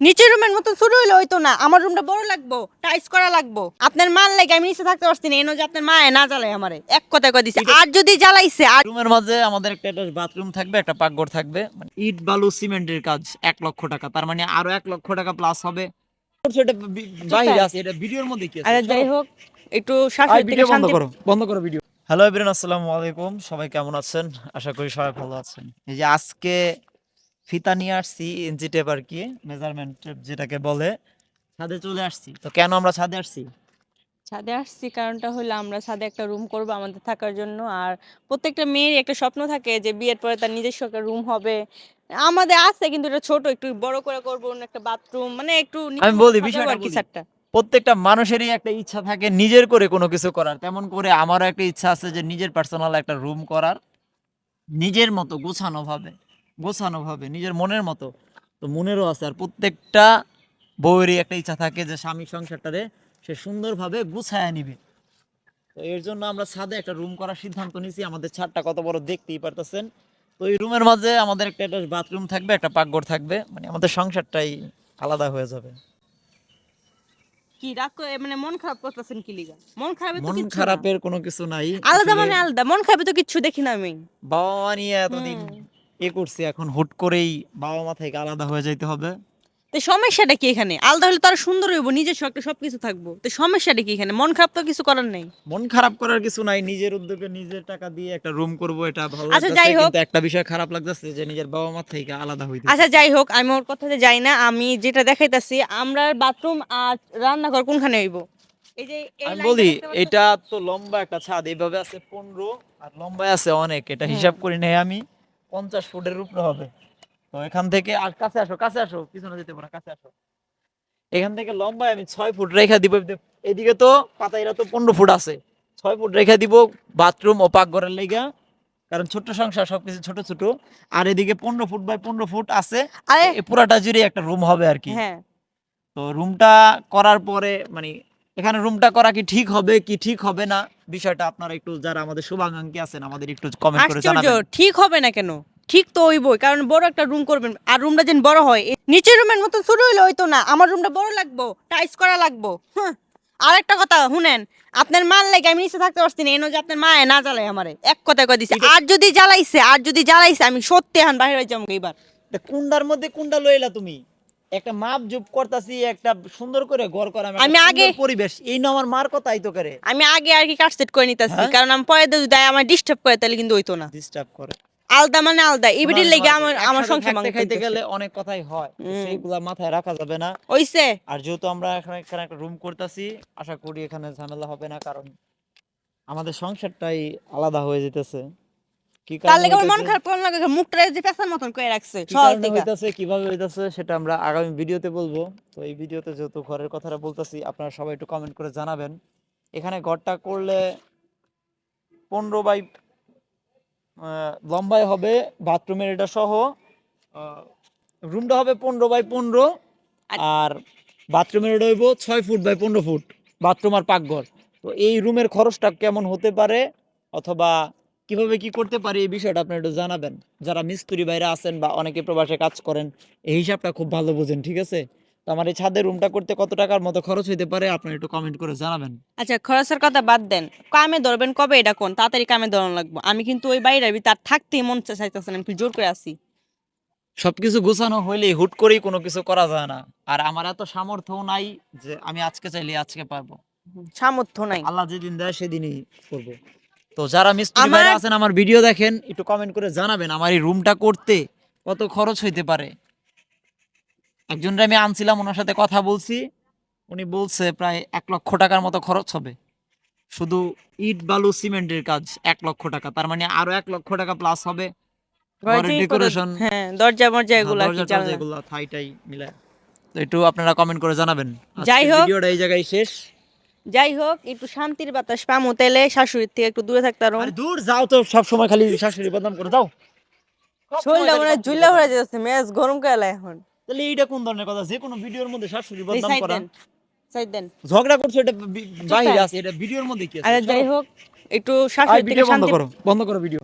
নিচের রুমের মতো ছোট হইলে হইতো না, আমার রুমটা বড় লাগবো, টাইস করা লাগবো। আপনার মান লাগে আমি নিচে থাকতে পারছি না, এনো যে আপনার মায়ে না জ্বালাই আমারে, এক কথা কই দিছে। আর যদি জ্বালাইছে আর রুমের মাঝে আমাদের একটা বাথরুম থাকবে, একটা পাকঘর থাকবে, মানে ইট বালু সিমেন্টের কাজ 1 লক্ষ টাকা, তার মানে আরো 1 লক্ষ টাকা প্লাস হবে। সেটা বাইরে আছে, এটা ভিডিওর মধ্যে কি আছে? আরে যাই হোক, একটু শাশুড়ি থেকে ভিডিও বন্ধ শান্তি। করো, বন্ধ করো ভিডিও। হ্যালো এভরিওয়ান, আসসালামু আলাইকুম। সবাই কেমন আছেন? আশা করি সবাই ভালো আছেন। এই যে আজকে ফিতা নিয়ে আসছি, ইঞ্চি টেপ আর কি, মেজারমেন্ট টেপ যেটাকে বলে। ছাদে চলে আসছি। তো কেন আমরা ছাদে আসছি? ছাদে আসছি কারণটা হলো আমরা ছাদে একটা রুম করব আমাদের থাকার জন্য। আর প্রত্যেকটা মেয়ের একটা স্বপ্ন থাকে যে বিয়ের পরে তার নিজস্ব একটা রুম হবে। আমাদের আছে কিন্তু এটা ছোট, একটু বড় করে করবো, একটা বাথরুম, মানে একটু আমি নিজের মতো বলি, সাজাবো বিষয়টা আর কি বলি। ছাদটা। প্রত্যেকটা মানুষেরই একটা ইচ্ছা থাকে নিজের করে কোনো কিছু করার, তেমন করে আমারও একটা ইচ্ছা আছে যে নিজের পার্সোনাল একটা রুম করার, নিজের মতো গোছানো ভাবে নিজের মনের মতো। তো মনেরও আছে, আর প্রত্যেকটা বউয়েরই একটা ইচ্ছা থাকে যে স্বামী সংসারটারে সে সুন্দরভাবে গুছায় নিবে। তো এর জন্য আমরা ছাদে একটা রুম করার সিদ্ধান্ত নিয়েছি। আমাদের ছাদটা কত বড় দেখতেই পারতেছেন। তো এই রুমের মাঝে আমাদের একটা বাথরুম থাকবে, একটা পাকঘর থাকবে, মানে আমাদের সংসারটাই আলাদা হয়ে যাবে। কি রাগ মানে মন খারাপ করতেছেন কি লিগা? মন খারাপে তো মন কিচ্ছু না। খারাপের কোনো কিছু নাই আলাদা আসলে। মানে আলাদা, মন খারাপে তো কিচ্ছু দেখি না আমি। বাবা মা নিয়ে এতদিন হুম। করছি, এখন হুট করেই বাবা মা থেকে আলাদা হয়ে যাইতে হবে। তো সমস্যাটা কি এখানে? আলাদা হলে তো আরো সুন্দর হইব, নিজস্ব একটা সবকিছু থাকবো। তো সমস্যাটা কি এখানে? মন খারাপ তো কিছু করার নেই। মন খারাপ করার কিছু নাই, নিজের উদ্যোগে নিজের টাকা দিয়ে একটা রুম করব, এটা ভালো আচ্ছা লাগতেছে। যাই হোক, কিন্তু একটা বিষয় খারাপ লাগতেছে যে নিজের বাবা মা থেকে আলাদা হইতেছে। আচ্ছা যাই হোক, আমি ওর কথাতে যাই না। আমি যেটা দেখাইতাছি, আমরা বাথরুম আর রান্নাঘর কোনখানে হইব? এই যে এই আমি লাইনটা বলি, দেখতে পাচ্ছেন? এটা তো লম্বা একটা ছাদ, এইভাবে আছে 15 আর লম্বায় আছে অনেক, এটা হুম। হিসাব করি নাই আমি। 50 ফুটের উপরে হবে। তো এখান থেকে আর কাছে আসো, পিছনে যেতে পারো, কাছে আসো। এখান থেকে লম্বায় আমি 6 ফুট রেখা দিব। এদিকে তো পাতাইরা তো 15 ফুট আছে, 6 ফুট রেখা দিব বাথরুম ও পাকঘরের লেগা, কারণ ছোট্ট সংসার, সবকিছু ছোট ছোট। আর এদিকে 15 ফুট বাই 15 ফুট আছে। তো আরে এই পুরাটা জুড়ে একটা রুম হবে আর কি। হ্যাঁ, তো রুমটা করার পরে মানে এখানে রুমটা করা কি ঠিক হবে কি ঠিক হবে না, বিষয়টা আপনারা একটু, যারা আমাদের শুভাকাঙ্ক্ষী আছেন, আমাদের একটু কমেন্ট করে আশ্চর্য, জানাবেন। ঠিক হবে না কেন? ঠিক তো হইবই, কারণ বড় একটা রুম করবেন আর রুমটা যেন বড় হয়। নিচের রুমের মতো ছোট হইলে হইতো না, আমার রুমটা বড় লাগবো, টাইস করা লাগবো। হ্যাঁ। আর একটা কথা শুনেন, আপনার মান লাগে আমি নিচে থাকতে পারছি না, এনো যে আপনার মায়ে না জ্বালাই আমারে, এক কথা কই দিছে। এটা আর যদি জ্বালাইছে আমি সত্যি এখন বাইরে হয়ে যাবো এবার। এটা কুন্ডার মধ্যে কুন্ডা লইলা তুমি। একটা মাপ জুপ করতাছি, একটা সুন্দর করে ঘর করা, একটা আমি আগে সুন্দর পরিবেশ, এই না আমার মার কথাই তো করে। আমি আগে আর কি কাট সেট করে নিতেছি, হ্যাঁ, কারণ আমি পরে যদি দেয় আমার ডিস্টার্ব করে তাহলে কিন্তু হইতো না। ডিস্টার্ব করে। আলাদা মানে আলাদা, শোনো, এবিটির আমি লেগে তোমার আমার বলি, আমার একসাথে সংসার থাকতে ভাঙতে খাইতে হইতেছে। গেলে অনেক কথাই হয়, তো সেইগুলা মাথায় রাখা যাবে না। ওইছে। আর যেহেতু আমরা এখানে একটা রুম করতেছি, আশা করি এখানে ঝামেলা হবে না, কারণ আমাদের সংসারটাই আলাদা হয়ে যেতেছে। কি তার কারণে লেগে আমার মন হইতেছে, খারাপ কোন লাগে, মুখটা যে পেছার মতন করে রাখছে কি সকাল কারণে থেকে। হইতেছে, কিভাবে হইতেছে, সেটা আমরা আগামী ভিডিওতে বলবো। তো এই ভিডিওতে যেহেতু ঘরের কথাটা বলতেছি, আপনারা সবাই একটু কমেন্ট করে জানাবেন। এখানে ঘরটা করলে 15 বাই লম্বায় হবে, বাথরুমের এটা সহ রুমটা হবে 15 বাই 15। আর আর বাথরুমের এটা হইব 6 ফুট বাই 15 ফুট, বাথরুম আর পাকঘর। তো এই রুমের খরচটা কেমন হতে পারে, অথবা কিভাবে কি করতে পারি, এই বিষয়টা আপনারা একটু জানাবেন। যারা মিস্ত্রি বাইরে আছেন বা অনেকে প্রবাসে কাজ করেন, এই হিসাবটা খুব ভালো বোঝেন, ঠিক আছে? তো আমার এই ছাদের রুমটা করতে কত টাকার মতো খরচ হইতে পারে, আপনারা একটু কমেন্ট করে জানাবেন। আচ্ছা, খরচের কথা বাদ দেন, কামে ধরবেন কবে? এটা কোন তাড়াতাড়ি কামে ধরন লাগবো। আমি কিন্তু ওই বাইরে তার থাকতেই মন চাইতেছে না, আমি একটু জোর করে আসি। সবকিছু গোছানো হইলে হুট করেই কোনো কিছু করা যায় না। আর আমার এত সামর্থ্যও নাই যে আমি আজকে চাইলে আজকে পারবো। সামর্থ্য নাই আল্লাহ যেদিন দেয় সেদিনই করব। তো যারা মিস্ত্রি ভাইরা আমার। আছেন, আমার ভিডিও দেখেন, একটু কমেন্ট করে জানাবেন আমার এই রুমটা করতে কত খরচ হইতে পারে। একজনরে আমি আনছিলাম, ওনার সাথে কথা বলছি, উনি বলছে প্রায় 1 লক্ষ টাকার মতো খরচ হবে। শুধু ইট বালু সিমেন্টের কাজ 1 লক্ষ টাকা, তার মানে আরো 1 লক্ষ টাকা প্লাস হবে ঘরে ঘরের জিনিসপত্র, ডেকোরেশন। হ্যাঁ, দরজা মরজা হ্যাঁ, এগুলা কি দরজা টরজা জানলা। এগুলো ঠাই মিলায়। তো একটু আপনারা কমেন্ট করে জানাবেন। যাই আজকের হোক, ভিডিওটা এই জায়গায় শেষ। যাই হোক, একটু শান্তির বাতাস পামু তাইলে শাশুড়ির থেকে একটু দূরে থাকতে পারুম। আরে দূর যাও তো, সব সময় খালি শাশুড়ি বদনাম করে দাও, সব সময় শরীরটা খালি মনে হয় শাশুড়ি জুল্লা বদনাম। ভরে যাচ্ছে, মেজ গরম কালে এখন। তাহলে এইটা কোন ধরনের কথা, যে কোনো ভিডিওর মধ্যে শাশুড়ি এই বদনাম সাইড করা? দেন, সাইড দেন। ঝগড়া করছো, এটা চুপ বাইরে থাকেন। আছে, এটা ভিডিওর মধ্যে কি আছে? আরে সরো। যাই হোক, একটু শাশুড়ির থেকে ভিডিও বন্ধ শান্তি। করো, বন্ধ করো ভিডিও।